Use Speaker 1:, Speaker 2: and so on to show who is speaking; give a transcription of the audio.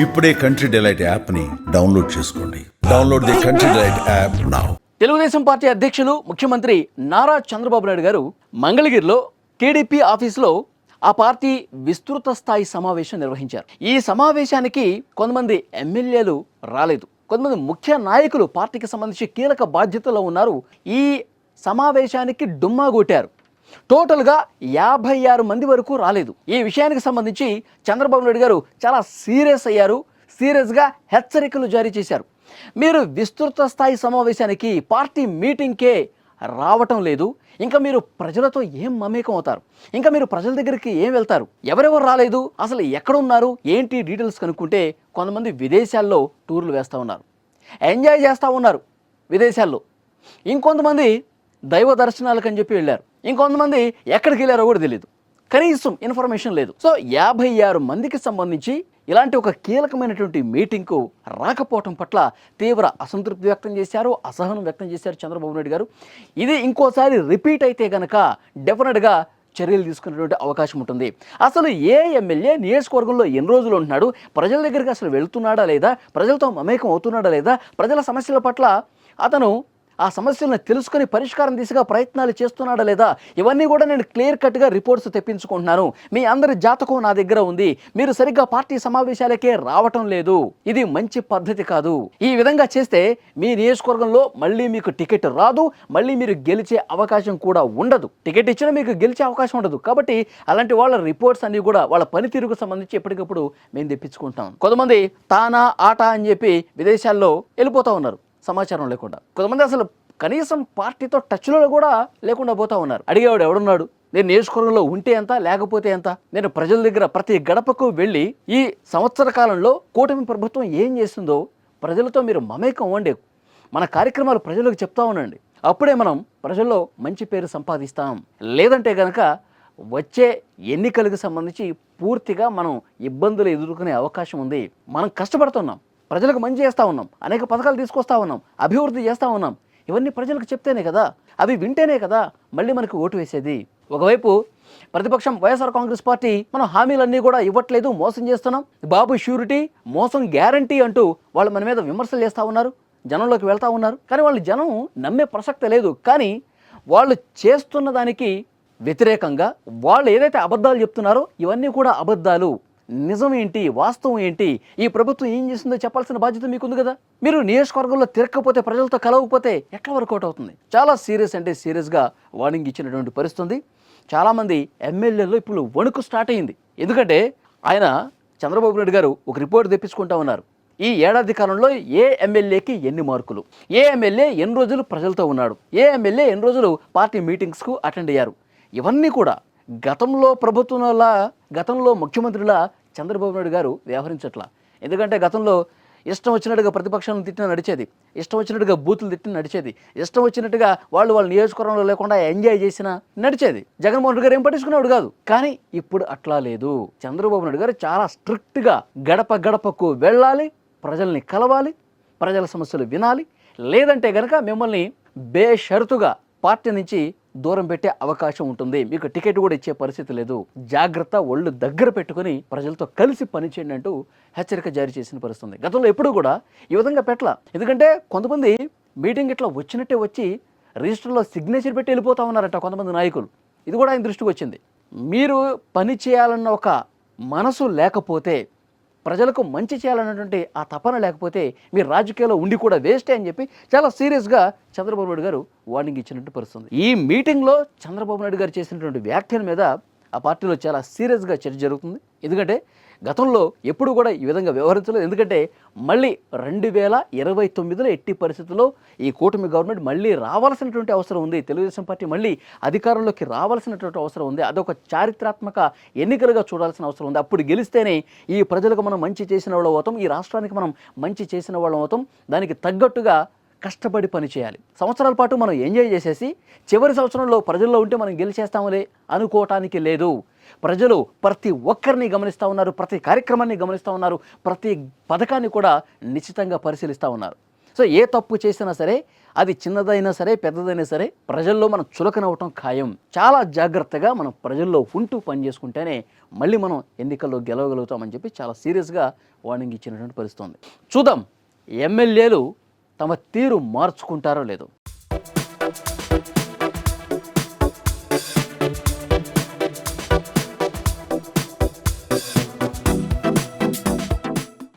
Speaker 1: ఇప్పుడే country delight యాప్ని download చేసుకోండి. Download the country delight app now.
Speaker 2: Telugu Desam party అధ్యక్షులు ముఖ్యమంత్రి నారా చంద్రబాబు నాయుడు గారు మంగళగిరిలో టీడీపీ ఆఫీసులో ఆ పార్టీ విస్తృత స్థాయి సమావేశం నిర్వహించారు. ఈ సమావేశానికి కొంతమంది ఎమ్మెల్యేలు రాలేదు, కొంతమంది ముఖ్య నాయకులు పార్టీకి సంబంధించి కీలక బాధ్యతలో ఉన్నారు. ఈ సమావేశానికి డుమ్మా కొట్టారు. టోటల్గా 56 మంది వరకు రాలేదు. ఈ విషయానికి సంబంధించి చంద్రబాబు నాయుడు గారు చాలా సీరియస్ అయ్యారు. సీరియస్గా హెచ్చరికలు జారీ చేశారు. మీరు విస్తృత స్థాయి సమావేశానికి పార్టీ మీటింగ్కే రావటం లేదు, ఇంకా మీరు ప్రజలతో ఏం మమేకం అవుతారు, ఇంకా మీరు ప్రజల దగ్గరికి ఏం వెళ్తారు, ఎవరెవరు రాలేదు, అసలు ఎక్కడున్నారు, ఏంటి డీటెయిల్స్ కనుక్కుంటే కొంతమంది విదేశాల్లో టూర్లు వేస్తూ ఉన్నారు, ఎంజాయ్ చేస్తూ ఉన్నారు విదేశాల్లో. ఇంకొంతమంది దైవ దర్శనాలకు అని చెప్పి వెళ్ళారు, ఇంకొంతమంది ఎక్కడికి వెళ్ళారో కూడా తెలియదు, కనీసం ఇన్ఫర్మేషన్ లేదు. సో 56 మందికి సంబంధించి ఇలాంటి ఒక కీలకమైనటువంటి మీటింగ్కు రాకపోవటం పట్ల తీవ్ర అసంతృప్తి వ్యక్తం చేశారు, అసహనం వ్యక్తం చేశారు చంద్రబాబు నాయుడు గారు. ఇది ఇంకోసారి రిపీట్ అయితే కనుక డెఫినెట్గా చర్యలు తీసుకునేటువంటి అవకాశం ఉంటుంది. అసలు ఏ ఎమ్మెల్యే నియోజకవర్గంలో ఎన్ని రోజులు ఉంటున్నాడు, ప్రజల దగ్గరికి అసలు వెళ్తున్నాడా లేదా, ప్రజలతో మమేకం అవుతున్నాడా లేదా, ప్రజల సమస్యల పట్ల అతను ఆ సమస్యలను తెలుసుకొని పరిష్కారం దిశగా ప్రయత్నాలు చేస్తున్నాడా లేదా, ఇవన్నీ కూడా నేను క్లియర్ కట్గా రిపోర్ట్స్ తెప్పించుకుంటున్నాను. మీ అందరి జాతకం నా దగ్గర ఉంది, మీరు సరిగ్గా పార్టీ సమావేశాలకే రావటం లేదు, ఇది మంచి పద్ధతి కాదు. ఈ విధంగా చేస్తే మీ నియోజకవర్గంలో మళ్ళీ మీకు టికెట్ రాదు, మళ్ళీ మీరు గెలిచే అవకాశం కూడా ఉండదు. టికెట్ ఇచ్చినా మీకు గెలిచే అవకాశం ఉండదు. కాబట్టి అలాంటి వాళ్ళ రిపోర్ట్స్ అన్ని కూడా వాళ్ళ పనితీరుకు సంబంధించి ఎప్పటికప్పుడు మేము తెప్పించుకుంటాం. కొంతమంది తానా ఆట అని చెప్పి విదేశాల్లో వెళ్ళిపోతూ ఉన్నారు సమాచారం లేకుండా. కొంతమంది అసలు కనీసం పార్టీతో టచ్లో కూడా లేకుండా పోతా ఉన్నారు. అడిగేవాడు ఎవడున్నాడు, నేను నియోజకవర్గంలో ఉంటే ఎంత లేకపోతే ఎంత, నేను ప్రజల దగ్గర ప్రతి గడపకు వెళ్ళి ఈ సంవత్సర కాలంలో కూటమి ప్రభుత్వం ఏం చేస్తుందో ప్రజలతో మీరు మమేకం అవ్వండి, మన కార్యక్రమాలు ప్రజలకు చెప్తా ఉండండి, అప్పుడే మనం ప్రజల్లో మంచి పేరు సంపాదిస్తాం. లేదంటే కనుక వచ్చే ఎన్నికలకు సంబంధించి పూర్తిగా మనం ఇబ్బందులు ఎదుర్కొనే అవకాశం ఉంది. మనం కష్టపడుతున్నాం, ప్రజలకు మంచి చేస్తూ ఉన్నాం, అనేక పథకాలు తీసుకొస్తా ఉన్నాం, అభివృద్ధి చేస్తూ ఉన్నాం. ఇవన్నీ ప్రజలకు చెప్తేనే కదా, అవి వింటేనే కదా మళ్ళీ మనకు ఓటు వేసేది. ఒకవైపు ప్రతిపక్షం వైఎస్ఆర్ కాంగ్రెస్ పార్టీ మనం హామీలన్నీ కూడా ఇవ్వట్లేదు, మోసం చేస్తున్నాం, బాబు షూరిటీ, మోసం గ్యారంటీ అంటూ వాళ్ళు మన మీద విమర్శలు చేస్తూ ఉన్నారు, జనంలోకి వెళ్తూ ఉన్నారు. కానీ వాళ్ళు జనం నమ్మే ప్రసక్తే లేదు. కానీ వాళ్ళు చేస్తున్న దానికి వ్యతిరేకంగా వాళ్ళు ఏదైతే అబద్ధాలు చెప్తున్నారో ఇవన్నీ కూడా అబద్ధాలు, నిజం ఏంటి, వాస్తవం ఏంటి, ఈ ప్రభుత్వం ఏం చేస్తుందో చెప్పాల్సిన బాధ్యత మీకుంది కదా. మీరు నియోజకవర్గంలో తిరగకపోతే, ప్రజలతో కలవకపోతే ఎట్లా వర్కౌట్ అవుతుంది? చాలా సీరియస్ అంటే సీరియస్గా వార్నింగ్ ఇచ్చినటువంటి పరిస్థితి. చాలామంది ఎమ్మెల్యేలు ఇప్పుడు వణుకు స్టార్ట్ అయింది. ఎందుకంటే ఆయన చంద్రబాబు నాయుడు గారు ఒక రిపోర్ట్ తెప్పించుకుంటా ఉన్నారు. ఈ ఏడాది కాలంలో ఏ ఎమ్మెల్యేకి ఎన్ని మార్కులు, ఏ ఎమ్మెల్యే ఎన్ని రోజులు ప్రజలతో ఉన్నాడు, ఏ ఎమ్మెల్యే ఎన్ని రోజులు పార్టీ మీటింగ్స్కు అటెండ్ అయ్యారు, ఇవన్నీ కూడా గతంలో ప్రభుత్వంలా, గతంలో ముఖ్యమంత్రిలా చంద్రబాబు నాయుడు గారు వ్యవహరించట్లా. ఎందుకంటే గతంలో ఇష్టం వచ్చినట్టుగా ప్రతిపక్షాలను తిట్టిన నడిచేది, ఇష్టం వచ్చినట్టుగా బూతులు తిట్టిన నడిచేది, ఇష్టం వచ్చినట్టుగా వాళ్ళ నియోజకవర్గంలో లేకుండా ఎంజాయ్ చేసిన నడిచేది. జగన్మోహన్ రెడ్డి గారు ఏం పట్టించుకునేవాడు కాదు. కానీ ఇప్పుడు అట్లా లేదు. చంద్రబాబు నాయుడు గారు చాలా స్ట్రిక్ట్గా గడప గడపకు వెళ్ళాలి, ప్రజల్ని కలవాలి, ప్రజల సమస్యలు వినాలి, లేదంటే కనుక మిమ్మల్ని బేషరతుగా పార్టీ నుంచి దూరం పెట్టే అవకాశం ఉంటుంది, మీకు టికెట్ కూడా ఇచ్చే పరిస్థితి లేదు, జాగ్రత్త, ఒళ్ళు దగ్గర పెట్టుకుని ప్రజలతో కలిసి పనిచేయండి అంటూ హెచ్చరిక జారీ చేసిన పరిస్థితుంది. గతంలో ఎప్పుడు కూడా ఈ విధంగా పెట్టలా. ఎందుకంటే కొంతమంది మీటింగ్ ఇట్లా వచ్చినట్టే వచ్చి రిజిస్టర్లో సిగ్నేచర్ పెట్టి వెళ్ళిపోతా ఉన్నారట కొంతమంది నాయకులు. ఇది కూడా ఆయన దృష్టికి వచ్చింది. మీరు పని చేయాలన్న ఒక మనసు లేకపోతే, ప్రజలకు మంచి చేయాలన్నటువంటి ఆ తపన లేకపోతే మీరు రాజకీయాల్లో ఉండి కూడా వేస్టే అని చెప్పి చాలా సీరియస్గా చంద్రబాబు నాయుడు గారు వార్నింగ్ ఇచ్చినట్టు పరిస్థితుంది. ఈ మీటింగ్లో చంద్రబాబు నాయుడు గారు చేసినటువంటి వ్యాఖ్యల మీద ఆ పార్టీలో చాలా సీరియస్గా చర్చ జరుగుతుంది. ఎందుకంటే గతంలో ఎప్పుడు కూడా ఈ విధంగా వ్యవహరించలేదు. ఎందుకంటే మళ్ళీ 2029లో ఎట్టి పరిస్థితుల్లో ఈ కూటమి గవర్నమెంట్ మళ్ళీ రావాల్సినటువంటి అవసరం ఉంది, తెలుగుదేశం పార్టీ మళ్ళీ అధికారంలోకి రావాల్సినటువంటి అవసరం ఉంది. అదొక చారిత్రాత్మక ఎన్నికలుగా చూడాల్సిన అవసరం ఉంది. అప్పుడు గెలిస్తేనే ఈ ప్రజలకు మనం మంచి చేసిన వాళ్ళం అవుతాం, ఈ రాష్ట్రానికి మనం మంచి చేసిన వాళ్ళం అవుతాం. దానికి తగ్గట్టుగా కష్టపడి పని చేయాలి. సంవత్సరాల పాటు మనం ఎంజాయ్ చేసేసి చివరి సంవత్సరంలో ప్రజల్లో ఉంటే మనం గెలిచేస్తామలే అనుకోవటానికి లేదు. ప్రజలు ప్రతి ఒక్కరిని గమనిస్తూ ఉన్నారు, ప్రతి కార్యక్రమాన్ని గమనిస్తూ ఉన్నారు, ప్రతి పథకాన్ని కూడా నిశ్చితంగా పరిశీలిస్తూ ఉన్నారు. సో ఏ తప్పు చేసినా సరే, అది చిన్నదైనా సరే పెద్దదైనా సరే, ప్రజల్లో మనం చులకనవ్వటం ఖాయం. చాలా జాగ్రత్తగా మనం ప్రజల్లో ఉంటూ పనిచేసుకుంటేనే మళ్ళీ మనం ఎన్నికల్లో గెలవగలుగుతామని చెప్పి చాలా సీరియస్గా వార్నింగ్ ఇచ్చినటువంటి పరిస్థితి ఉంది. చూద్దాం ఎమ్మెల్యేలు తమ తీరు మార్చుకుంటారో లేదో.